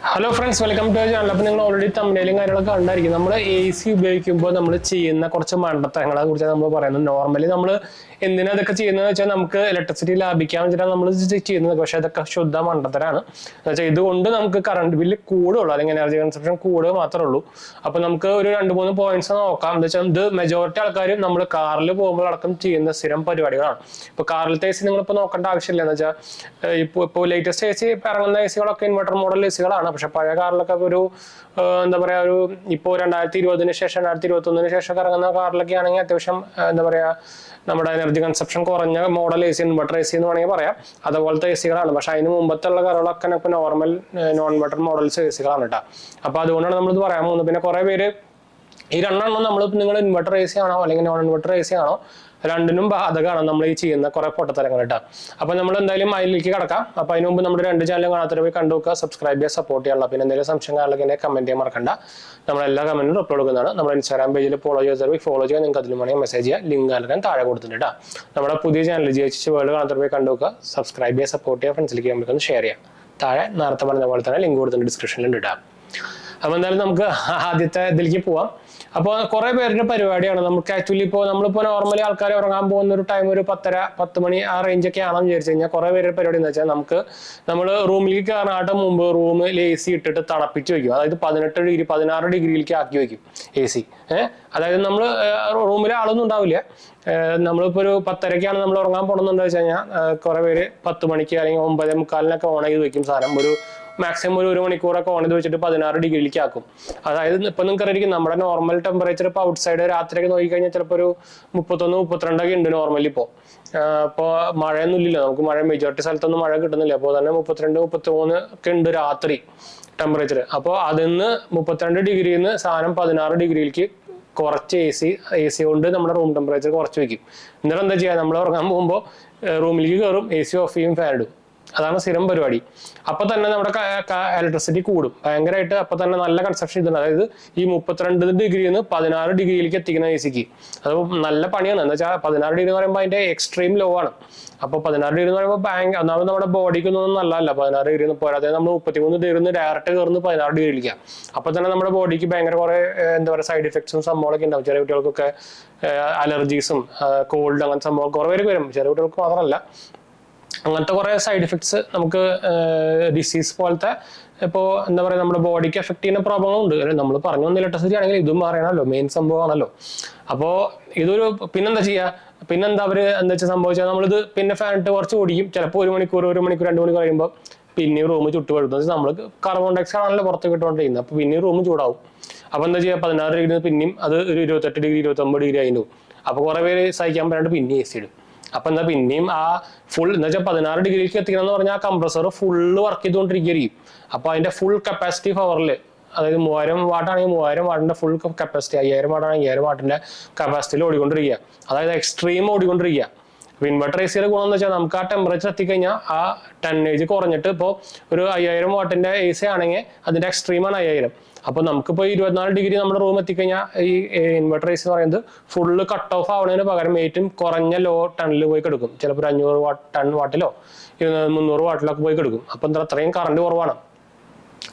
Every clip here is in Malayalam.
Hello friends, welcome to our channel. അപ്പോൾ നിങ്ങൾ ഓൾറെഡി തമ്മിലും കാര്യങ്ങളൊക്കെ കണ്ടായിരിക്കും. നമ്മൾ AC ഉപയോഗിക്കുമ്പോൾ നമ്മൾ ചെയ്യുന്ന കുറച്ച് മണ്ടത്തരങ്ങളെ കുറിച്ച് നമ്മൾ പറയുന്നത്. നോർമലി നമ്മൾ എന്തിനാ അതൊക്കെ ചെയ്യുന്നതെന്ന് വെച്ചാൽ നമുക്ക് ഇലക്ട്രിസിറ്റി ലാഭിക്കാൻ വേണ്ടിയിട്ടാണ് നമ്മൾ ചെയ്യുന്നത്. പക്ഷേ അതൊക്കെ ശുദ്ധ മണ്ടത്തരാണ്. എന്ന് വെച്ചാൽ ഇതുകൊണ്ട് നമുക്ക് കറണ്ട് ബില്ല് കൂടുള്ളൂ, അല്ലെങ്കിൽ എനർജി കൺസപ്ഷൻ കൂടുക മാത്രമേ ഉള്ളൂ. അപ്പോൾ നമുക്ക് ഒരു 2-3 പോയിന്റ്സ് നോക്കാം. എന്ന് വെച്ചാൽ ഇത് മെജോറിറ്റി ആൾക്കാരും നമ്മൾ കാറിൽ പോകുമ്പോൾ അടക്കം ചെയ്യുന്ന സ്ഥിരം പരിപാടികളാണ്. ഇപ്പോൾ കാറിലത്തെ AC നിങ്ങളിപ്പോൾ നോക്കേണ്ട ആവശ്യമില്ല. എന്ന് വെച്ചാൽ ഇപ്പോൾ ലേറ്റസ്റ്റ് AC ഇറങ്ങുന്ന AC-കളൊക്കെ ഇൻവെർട്ടർ മോഡൽ AC-കളാണ്. പക്ഷെ പഴയ കാറിലൊക്കെ ഒരു എന്താ പറയുക, ഒരു ഇപ്പോൾ 2020 ശേഷം 2021 ശേഷം ഇറങ്ങുന്ന കാറിലൊക്കെ ആണെങ്കിൽ അത്യാവശ്യം എന്താ പറയുക, നമ്മുടെ എനർജി കൺസപ്ഷൻ കുറഞ്ഞ മോഡൽ AC, ഇൻവെർട്ടർ AC എന്ന് വേണമെങ്കിൽ പറയാം. അതുപോലത്തെ AC-കളാണ്. പക്ഷെ അതിന് മുമ്പത്തുള്ള കാറുകളൊക്കെ ഇപ്പോൾ നോർമൽ നോൺ ഇൻവെർട്ടർ മോഡൽസ് AC-കളാണ് കേട്ടോ. അപ്പോൾ അതുകൊണ്ടാണ് നമ്മളിത് പറയാൻ പോകുന്നത്. പിന്നെ കുറേ പേര് ഈ രണ്ടെണ്ണം നിങ്ങൾ ഇൻവെർട്ടർ AC ആണോ അല്ലെങ്കിൽ നോൺ ഇൻവെർട്ടർ AC ആണോ, രണ്ടിനും ബാധകമാണ് നമ്മൾ ഈ ചെയ്യുന്ന കുറെ പൊട്ടത്തരങ്ങൾ കേട്ടോ. അപ്പൊ നമ്മൾ എന്തായാലും അതിലേക്ക് കിടക്കാം. അപ്പൊ അതിന് മുമ്പ് നമ്മുടെ 2 ചാനലും കാണാത്തവർ പോയി കണ്ടു നോക്കുക, സബ്സ്ക്രൈബ് ചെയ്യുക, സപ്പോർട്ട് ചെയ്യാനുള്ള. പിന്നെ എന്തെങ്കിലും സംശയം കാണാൻ കമന്റ് ചെയ്യാൻ മറക്കണ്ട. നമ്മളെല്ലാ കമന്റും അപ്ലോഡ് കൊടുക്കുന്നതാണ്. നമ്മുടെ ഇൻസ്റ്റാഗ്രാം പേജിൽ ഫോളോ ചെയ്തവർ ഫോളോ ചെയ്യാൻ, നിങ്ങൾക്ക് അതിൽ വേണമെങ്കിൽ മെസ്സേജ് ചെയ്യാം. ലിങ്ക് നൽകാൻ താഴെ കൊടുത്തിട്ടുണ്ട് കേട്ടോ. നമ്മുടെ പുതിയ ചാനൽ GH വേൾഡ് കാണാത്തവർ പോയി കണ്ടു നോക്കുക, സബ്സ്ക്രൈബ് ചെയ്യുക, സപ്പോർട്ട് ചെയ്യുക, ഫ്രണ്ട്സിലേക്ക് നമുക്കൊന്ന് ഷെയർ ചെയ്യാം. താഴെ നേരത്തെ പറഞ്ഞ പോലെ തന്നെ ലിങ്ക് കൊടുത്തിട്ടുണ്ട്, ഡിസ്ക്രിപ്ഷനിൽ ഇടാം. അപ്പൊ എന്തായാലും നമുക്ക് ആദ്യത്തെ ഇതിലേക്ക് പോവാം. അപ്പോൾ കുറെ പേരുടെ പരിപാടിയാണ്. നമുക്ക് ആക്ച്വലി നമ്മളിപ്പോൾ നോർമലി ആൾക്കാർ ഉറങ്ങാൻ പോകുന്ന ഒരു ടൈം ഒരു 10:30 മണി ആ റേഞ്ചൊക്കെ ആണെന്ന് വിചാരിച്ചു കഴിഞ്ഞാൽ കുറേ പേരുടെ പരിപാടി എന്ന് വെച്ചാൽ നമ്മൾ റൂമിലേക്ക് കയറാനായിട്ട് മുമ്പ് റൂമിൽ AC ഇട്ടിട്ട് തണുപ്പിച്ച് വെക്കും. അതായത് 16 ഡിഗ്രിയിലേക്ക് ആക്കി വെക്കും AC. അതായത് നമ്മൾ റൂമിൽ ആളൊന്നും ഉണ്ടാവില്ല. നമ്മളിപ്പോൾ ഒരു 10:30ക്കാണ് നമ്മൾ ഉറങ്ങാൻ പോകണമെന്ന് വെച്ച് കഴിഞ്ഞാൽ കുറേ പേര് 10 മണിക്ക് അല്ലെങ്കിൽ 9:45 ഓൺ ചെയ്ത് വെക്കും സാധനം. മാക്സിമം ഒരു 1 മണിക്കൂറൊക്കെ ഓൺ ചെയ്ത് വെച്ചിട്ട് 16 ഡിഗ്രിയിലേക്ക് ആക്കും. അതായത് ഇപ്പൊ നിങ്ങൾക്ക് അറിയാം, നമ്മുടെ നോർമൽ ടെമ്പറേച്ചർ ഇപ്പോൾ ഔട്ട് സൈഡ് രാത്രിയൊക്കെ നോക്കിക്കഴിഞ്ഞാൽ ചിലപ്പോൾ ഒരു 31-32 ഉണ്ട് നോർമലി. ഇപ്പോൾ മഴയൊന്നും ഇല്ലല്ലോ, നമുക്ക് മഴ മെജോറിറ്റി സ്ഥലത്തൊന്നും മഴ കിട്ടുന്നില്ല. അപ്പോൾ തന്നെ 32-33 ഒക്കെ ഉണ്ട് രാത്രി ടെമ്പറേച്ചർ. അപ്പോൾ അതിന്ന് 32 ഡിഗ്രിയിൽ നിന്ന് സാധനം 16 ഡിഗ്രിയിലേക്ക് കുറച്ച് AC കൊണ്ട് നമ്മുടെ റൂം ടെമ്പറേച്ചർ കുറച്ച് വെക്കും. എന്നിട്ട് എന്താ ചെയ്യുക, നമ്മൾ ഉറങ്ങാൻ പോകുമ്പോൾ റൂമിലേക്ക് കയറും, AC ഓഫ് ചെയ്യും, ഫാൻ ഇടും. അതാണ് സ്ഥിരം പരിപാടി. അപ്പൊ തന്നെ നമ്മുടെ ഇലക്ട്രിസിറ്റി കൂടും ഭയങ്കരമായിട്ട്. അപ്പൊ തന്നെ നല്ല കൺസപ്ഷൻ ഇതുണ്ട്. അതായത് ഈ 32 ഡിഗ്രിയിൽ നിന്ന് 16 ഡിഗ്രിയിലേക്ക് എത്തിക്കുന്ന AC-ക്ക് അത് നല്ല പണിയാണ്. എന്ന് വെച്ചാൽ 16 ഡിഗ്രി എന്ന് പറയുമ്പോൾ അതിന്റെ എക്സ്ട്രീം ലോ ആണ്. അപ്പൊ 16 ഡിഗ്രി എന്ന് പറയുമ്പോൾ ഒന്നാമത് നമ്മുടെ ബോഡിക്കൊന്നും നല്ലതല്ല. 16 ഡിഗ്രി പോരാതെ നമ്മൾ 33 ഡിഗ്രി ഡയറക്റ്റ് കയറുന്നത് 16 ഡിഗ്രിയിലേക്കാണ്. അപ്പൊ തന്നെ നമ്മുടെ ബോഡിക്ക് ഭയങ്കര കുറെ എന്താ പറയുക സൈഡ് ഇഫക്ട്സും സംഭവങ്ങളൊക്കെ ഉണ്ടാവും. ചെറിയ കുട്ടികൾക്കൊക്കെ അലർജീസും കോൾഡ് അങ്ങനത്തെ സംഭവം കുറെ പേർക്ക് വരും. ചെറിയ കുട്ടികൾക്ക് മാത്രമല്ല, അങ്ങനത്തെ കുറെ സൈഡ് ഇഫക്ട്സ് നമുക്ക് ഡിസീസ് പോലത്തെ ഇപ്പോൾ എന്താ പറയുക നമ്മുടെ ബോഡിക്ക് എഫക്ട് ചെയ്യുന്ന പ്രോബ്ലങ്ങളുണ്ട്. നമ്മൾ പറഞ്ഞു വന്ന ഇലക്ട്രിസിറ്റി ആണെങ്കിൽ ഇതും പറയണമല്ലോ, മെയിൻ സംഭവമാണല്ലോ. അപ്പോൾ ഇതൊരു പിന്നെന്താ ചെയ്യുക, പിന്നെന്താ അവർ എന്താ വെച്ചാൽ സംഭവിച്ചാൽ നമ്മളിത് പിന്നെ ഫാൻ ഇട്ട് കുറച്ച് ഓടിക്കും. ചിലപ്പോൾ 1 മണിക്കൂർ 2 മണിക്കൂർ കഴിയുമ്പോൾ പിന്നെ റൂം ചുട്ടുപഴുത്തുന്നത് നമ്മൾ കാർബൺ ഡയോക്സൈഡ് ആണല്ലോ പുറത്ത് കിട്ടുകൊണ്ടിരിക്കുന്നത്. അപ്പോൾ പിന്നെ റൂം ചൂടാവും. അപ്പോൾ എന്താ ചെയ്യുക, 16 ഡിഗ്രി പിന്നെയും അത് ഒരു 28 ഡിഗ്രി 29 ഡിഗ്രി ആയിരുന്നു. അപ്പോൾ കുറേ പേര് സഹിക്കാൻ പറ്റാണ്ട് പിന്നെ AC ഇടും. അപ്പൊ എന്താ പിന്നെയും ആ ഫുൾ എന്ന് വെച്ചാൽ 16 ഡിഗ്രിക്ക് എത്തിക്കണം എന്ന് പറഞ്ഞാൽ ആ കംപ്രസർ ഫുള്ള് വർക്ക് ചെയ്തുകൊണ്ടിരിക്കുകയായിരിക്കും. അപ്പൊ അതിന്റെ ഫുൾ കപ്പാസിറ്റി പവറിൽ, അതായത് 3000 വാട്ടാണെങ്കിൽ 3000 വാട്ടിന്റെ ഫുൾ കപ്പാസിറ്റി, 5000 വാട്ടാണെങ്കിൽ 5000 വാട്ടിന്റെ കപ്പാസിറ്റിയിൽ ഓടിക്കൊണ്ടിരിക്കുക. അതായത് എക്സ്ട്രീം ഓടിക്കൊണ്ടിരിക്കുക. അപ്പൊ ഇൻവെർട്ടർ AC-യുടെ ഗുണം എന്ന് വെച്ചാൽ നമുക്ക് ആ ടെമ്പറേച്ചർ എത്തിക്കഴിഞ്ഞാൽ ആ ടണ്ണേജ് കുറഞ്ഞിട്ട് ഇപ്പോൾ ഒരു 5000 വാട്ടിന്റെ AC ആണെങ്കിൽ അതിന്റെ എക്സ്ട്രീമാണ് 5000. അപ്പൊ നമുക്കിപ്പോൾ 24 ഡിഗ്രി നമ്മുടെ റൂം എത്തിക്കഴിഞ്ഞാൽ ഈ ഇൻവെർട്ടർ AC എന്ന് പറയുന്നത് ഫുള്ള് കട്ട് ഓഫ് ആവുന്നതിന് പകരം ഏറ്റവും കുറഞ്ഞ ലോ ടണ്ണിൽ പോയി കിടക്കും. ചിലപ്പോൾ 500 ടൺ വാട്ടിലോ 300 വാട്ടിലൊക്കെ പോയി കിടക്കും. അപ്പൊ എന്താ അത്രയും കറണ്ട് കുറവാണ്,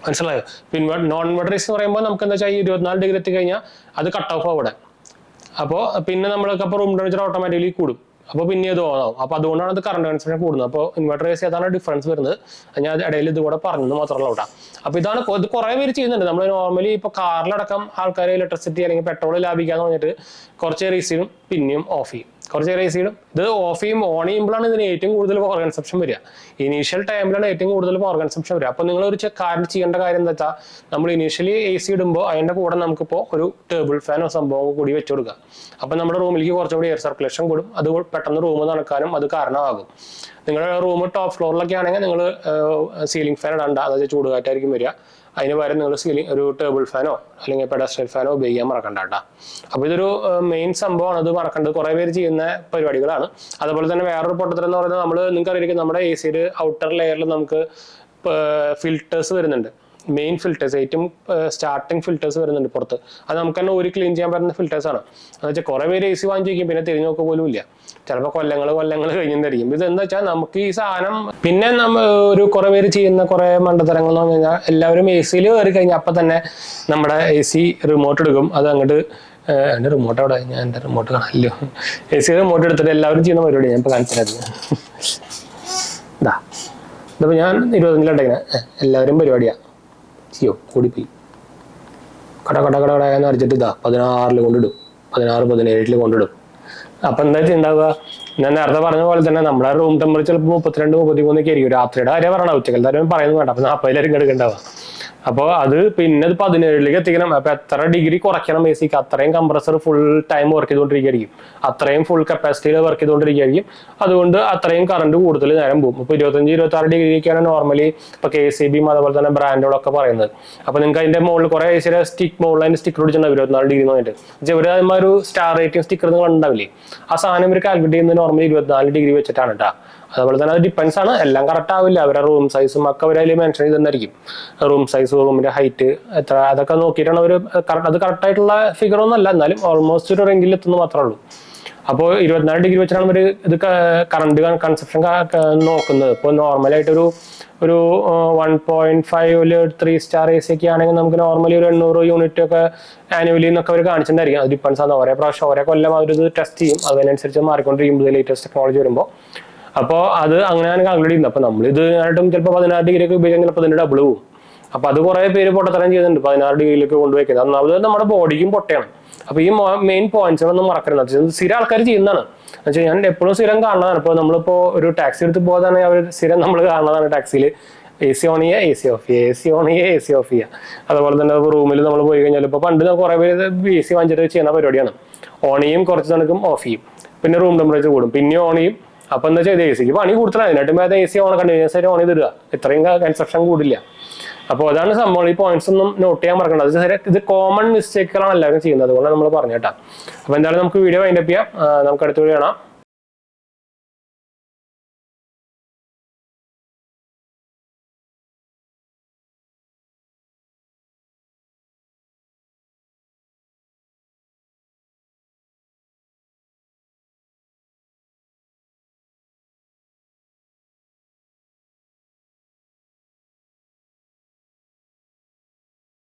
മനസ്സിലായോ? പിന്നെ നോൺ ഇൻവെർട്ടർ AC എന്ന് പറയുമ്പോൾ നമുക്ക് എന്താ വെച്ചാൽ 24 ഡിഗ്രി എത്തിക്കഴിഞ്ഞാൽ അത് കട്ട് ഓഫ് ആവും അവിടെ. അപ്പോൾ പിന്നെ നമ്മൾക്ക് അപ്പോൾ റൂം ടെമ്പറേച്ചർ ഓട്ടോമാറ്റിക്കലി കൂടും. അപ്പോൾ പിന്നെ ഇത് ഓൺ ആവും. അപ്പൊ അതുകൊണ്ടാണ് അത് കറണ്ട് കൺസപ്ഷൻ കൂടുന്നത്. അപ്പോൾ ഇൻവെർട്ടർ AC അതാണ് ഡിഫറൻസ് വരുന്നത്. ഞാൻ ഇടയിൽ ഇത് കൂടെ പറഞ്ഞത് മാത്രമല്ല കേട്ടോ. അപ്പൊ ഇത് കുറെ പേര് ചെയ്യുന്നുണ്ട്. നമ്മൾ നോർമലി ഇപ്പൊ കാറിലടക്കം ആൾക്കാർ ഇലക്ട്രിസിറ്റി അല്ലെങ്കിൽ പെട്രോൾ ലാഭിക്കാന്ന് പറഞ്ഞിട്ട് കുറച്ച് AC ഇടും, പിന്നെയും ഓഫ് ചെയ്യും. കുറച്ച് AC ഇടും. ഇത് ഓഫ് ചെയ്യും, ഓൺ ചെയ്യുമ്പോഴാണ് ഇതിന് ഏറ്റവും കൂടുതൽ പവർ കൺസപ്ഷൻ വരിക. ഇനീഷ്യൽ ടൈമിലാണ് ഏറ്റവും കൂടുതൽ പവർ കൺസപ്ഷൻ വരിക. അപ്പൊ നിങ്ങൾ ഒരു കാര്യം ചെയ്യേണ്ട കാര്യം എന്താ വെച്ചാൽ, നമ്മൾ ഇനീഷ്യലി AC ഇടുമ്പോൾ അതിന്റെ കൂടെ നമുക്കിപ്പോൾ ഒരു ടേബിൾ ഫാനോ സംഭവം കൂടി വെച്ചു കൊടുക്കുക. അപ്പൊ നമ്മുടെ റൂമിലേക്ക് കുറച്ചുകൂടി എയർ സർക്കുലേഷൻ കൂടും. അത് പെട്ടെന്ന് റൂം തണുക്കാനും അത് കാരണമാകും. നിങ്ങളുടെ റൂം ടോപ്പ് ഫ്ലോറിലൊക്കെ ആണെങ്കിൽ നിങ്ങൾ സീലിംഗ് ഫാൻ ഇടണ്ട, അതായത് ചൂടുകാറ്റായിരിക്കും വരിക. അതിന് പകരം നിങ്ങൾ ഒരു ടേബിൾ ഫാനോ അല്ലെങ്കിൽ പെഡസ്റ്റൽ ഫാനോ ഉപയോഗിക്കാൻ മറക്കണ്ട കേട്ടോ. അപ്പൊ ഇതൊരു മെയിൻ സംഭവമാണ്, ഇത് മറക്കേണ്ടത്. കുറെ പേര് ചെയ്യുന്ന പരിപാടികളാണ്. അതുപോലെ തന്നെ വേറൊരു പൊട്ടത്തരം എന്ന് പറയുന്നത്, നിങ്ങൾക്ക് അറിയാം നമ്മുടെ AC യുടെ ഔട്ടർ ലെയറിൽ നമുക്ക് ഫിൽറ്റേഴ്സ് വരുന്നുണ്ട്. മെയിൻ ഫിൽറ്റേഴ്സ്, ഏറ്റവും സ്റ്റാർട്ടിങ് ഫിൽറ്റേഴ്സ് വരുന്നുണ്ട് പുറത്ത്. അത് നമുക്ക് തന്നെ ഒരു ക്ലീൻ ചെയ്യാൻ പറ്റുന്ന ഫിൽറ്റേഴ്സ് ആണ്. എന്ന് വെച്ചാൽ കുറെ പേര് AC വാങ്ങിച്ചു വയ്ക്കും, പിന്നെ തിരിഞ്ഞു നോക്കുക പോലും ഇല്ല. ചിലപ്പോൾ കൊല്ലങ്ങൾ കഴിഞ്ഞിട്ടായിരിക്കും. ഇത് എന്താ വെച്ചാൽ നമുക്ക് ഈ സാധനം പിന്നെ ഒരു കുറെ പേര് ചെയ്യുന്ന കുറെ മണ്ടത്തരങ്ങൾ എന്ന് പറഞ്ഞു കഴിഞ്ഞാൽ എല്ലാവരും AC കയറി കഴിഞ്ഞാൽ അപ്പം തന്നെ നമ്മുടെ AC റിമോട്ട് എടുക്കും. അത് അങ്ങോട്ട് എൻ്റെ റിമോട്ട് അവിടെ, ഞാൻ എൻ്റെ റിമോട്ട് കാണാമല്ലോ. AC റിമോട്ട് എടുത്തിട്ട് എല്ലാവരും ചെയ്യുന്ന പരിപാടി ഞാൻ ഇപ്പോൾ കാണിച്ചിരുന്നത്. ഇതിപ്പോൾ ഞാൻ 25 എല്ലാവരും പരിപാടിയാണ് ചെയ്യോ കൂടിപ്പോയി കട എന്ന് അടിച്ചിട്ട് 16 കൊണ്ടിടും, 16, 17 കൊണ്ടിടും. അപ്പം എന്താ ഉണ്ടാവുക, ഞാൻ നേരത്തെ പറഞ്ഞ പോലെ തന്നെ നമ്മുടെ റൂം ടെമ്പറേച്ചർ ചിലപ്പോൾ 32, 33 ആയിരിക്കും. രാത്രിയുടെ കാര്യം പറയണം, ഉച്ചക്കലത്തെ കാര്യം പറയുന്നത് വേണ്ട. അപ്പം 40 എടുക്കണ്ടാവുക. അപ്പോൾ അത് പിന്നെ അത് 17 എത്തിക്കണം. അപ്പൊ എത്ര ഡിഗ്രി കുറയ്ക്കണം AC ക്ക്, അത്രയും കംപ്രസർ ഫുൾ ടൈം വർക്ക് ചെയ്തുകൊണ്ടിരിക്കുകയായിരിക്കും, അത്രയും ഫുൾ കപ്പാസിറ്റിയിൽ വർക്ക് ചെയ്തുകൊണ്ടിരിക്കുകയായിരിക്കും. അതുകൊണ്ട് അത്രയും കറണ്ട് കൂടുതൽ നേരം പോകും. ഇപ്പൊ 25, 26 ഡിഗ്രിക്കാണ് നോർമലി ഇപ്പൊ KCB അതുപോലെ തന്നെ ബ്രാൻഡുകളൊക്കെ പറയുന്നത്. അപ്പൊ നിങ്ങൾക്ക് അതിന്റെ മുകളിൽ കുറെ AC സ്റ്റിക്ക് മുകളിൽ അതിന്റെ സ്റ്റിക്കർ പിടിച്ചിട്ടുണ്ടാവും 24 ഡിഗ്രി എന്ന് പറഞ്ഞിട്ട്. ഇവര് ഒരു സ്റ്റാർ റേറ്റിംഗ് സ്റ്റിക്കർ നിങ്ങൾ ഉണ്ടാവില്ലേ, ആ സാധനം ഇവർ കാൽക്കുലേറ്റ് ചെയ്യുന്നത് നോർമലി 24 ഡിഗ്രി വെച്ചിട്ടാണ് കേട്ടോ. അതുപോലെ തന്നെ അത് ഡിപ്പെൻസ് ആണ്, എല്ലാം കറക്റ്റ് ആവില്ല. അവരുടെ റൂം സൈസും ഒക്കെ അവർ അതിൽ മെൻഷൻ ചെയ്തിട്ടുണ്ടായിരിക്കും. റൂം സൈസ്, റൂമിന്റെ ഹൈറ്റ് എത്ര, അതൊക്കെ നോക്കിയിട്ടാണ് അവർ അത് കറക്റ്റ് ആയിട്ടുള്ള ഫിഗർ ഒന്നും അല്ല, എന്നാലും ഓൾമോസ്റ്റ് ഒരു റേഞ്ചിൽ എത്തുന്നു മാത്രമേ ഉള്ളൂ. അപ്പോൾ 24 ഡിഗ്രി വെച്ചിട്ടാണ് അവർ ഇത് കറണ്ട് കൺസപ്ഷൻ നോക്കുന്നത്. ഇപ്പോൾ നോർമലായിട്ട് ഒരു 1.5 3 സ്റ്റാർ AC ഒക്കെ ആണെങ്കിൽ നമുക്ക് നോർമലി ഒരു 800 യൂണിറ്റ് ഒക്കെ ആനുവലി എന്നൊക്കെ അവർ കാണിച്ചിട്ടുണ്ടായിരിക്കും. അത് ഡിപ്പെൻസ് ആണ്, ഓരോ പ്രാവശ്യം ഓരോ കൊല്ലം അവരിത് ടെസ്റ്റ് ചെയ്യും. അതിനനുസരിച്ച് മാറിക്കൊണ്ടിരിക്കും ലേറ്റസ്റ്റ് ടെക്നോളജി വരുമ്പോൾ. അപ്പോൾ അത് അങ്ങനെയാണ് കാൽക്കുലേറ്റ് ചെയ്യുന്നത്. അപ്പോൾ നമ്മൾ ഇത് ആയിട്ടും ചിലപ്പോൾ 16 ഡിഗ്രി ഒക്കെ ഉപയോഗിക്കാൻ ചിലപ്പോൾ അതിൻ്റെ ഡബിൾ പോകും. അപ്പോൾ അത് കുറേ പേര് പൊട്ടത്തരം ചെയ്യുന്നുണ്ട് 16 ഡിഗ്രിയിലേക്ക് കൊണ്ടുവയ്ക്കുന്നത്. ഒന്നാമത് നമ്മുടെ ബോഡിക്കും പൊട്ടയാണ്. അപ്പോൾ ഈ മെയിൻ പോയിന്റ്സുകളൊന്നും മറക്കരുത്. സ്ഥിരം ആൾക്കാർ ചെയ്യുന്നതാണ്. എന്ന് വെച്ചാൽ ഞാൻ എപ്പോഴും സ്ഥിരം കാണുന്നതാണ്. ഇപ്പോൾ നമ്മളിപ്പോൾ ഒരു ടാക്സി എടുത്ത് പോകാതെ അവർ സ്ഥിരം നമ്മൾ കാണുന്നതാണ് ടാക്സിയിൽ AC ഓൺ ചെയ്യുക, AC ഓഫ് ചെയ്യുക, AC ഓൺ ചെയ്യുക, AC ഓഫ് ചെയ്യുക. അതുപോലെ തന്നെ റൂമിൽ നമ്മൾ പോയി കഴിഞ്ഞാൽ ഇപ്പോൾ പണ്ട് കുറേ പേര് AC വാങ്ങിച്ചിട്ട് ചെയ്യുന്ന പരിപാടിയാണ്. ഓൺ ചെയ്യും, കുറച്ച് തണുക്കും, ഓഫ് ചെയ്യും, പിന്നെ റൂം ടെമ്പറേച്ചർ കൂടും, പിന്നെ ഓൺ ചെയ്യും. അപ്പൊ എന്താ വെച്ചാൽ AC ക്ക് പണി കൂടുതലാണ്. അതിനായിട്ടും AC ഓൺ കണ്ടിന്യൂസ് ആയിട്ട് ഓൺ ചെയ്തിടുക, ഇത്രയും കൺസപ്ഷൻ കൂടില്ല. അപ്പോൾ അതാണ് സംഭവം. ഈ പോയിന്റ്സ് ഒന്നും നോട്ട് ചെയ്യാൻ മറക്കേണ്ടത്. ഇത് കോമൺ മിസ്റ്റേക്കുകളാണ് എല്ലാവരും ചെയ്യുന്നത്, അതുകൊണ്ട് നമ്മൾ പറഞ്ഞു കേട്ടോ. അപ്പൊ എന്തായാലും നമുക്ക് വീഡിയോ വൈൻഡപ്പ് ചെയ്യാം. നമുക്ക് അടുത്ത വീഡിയോ കാണാം.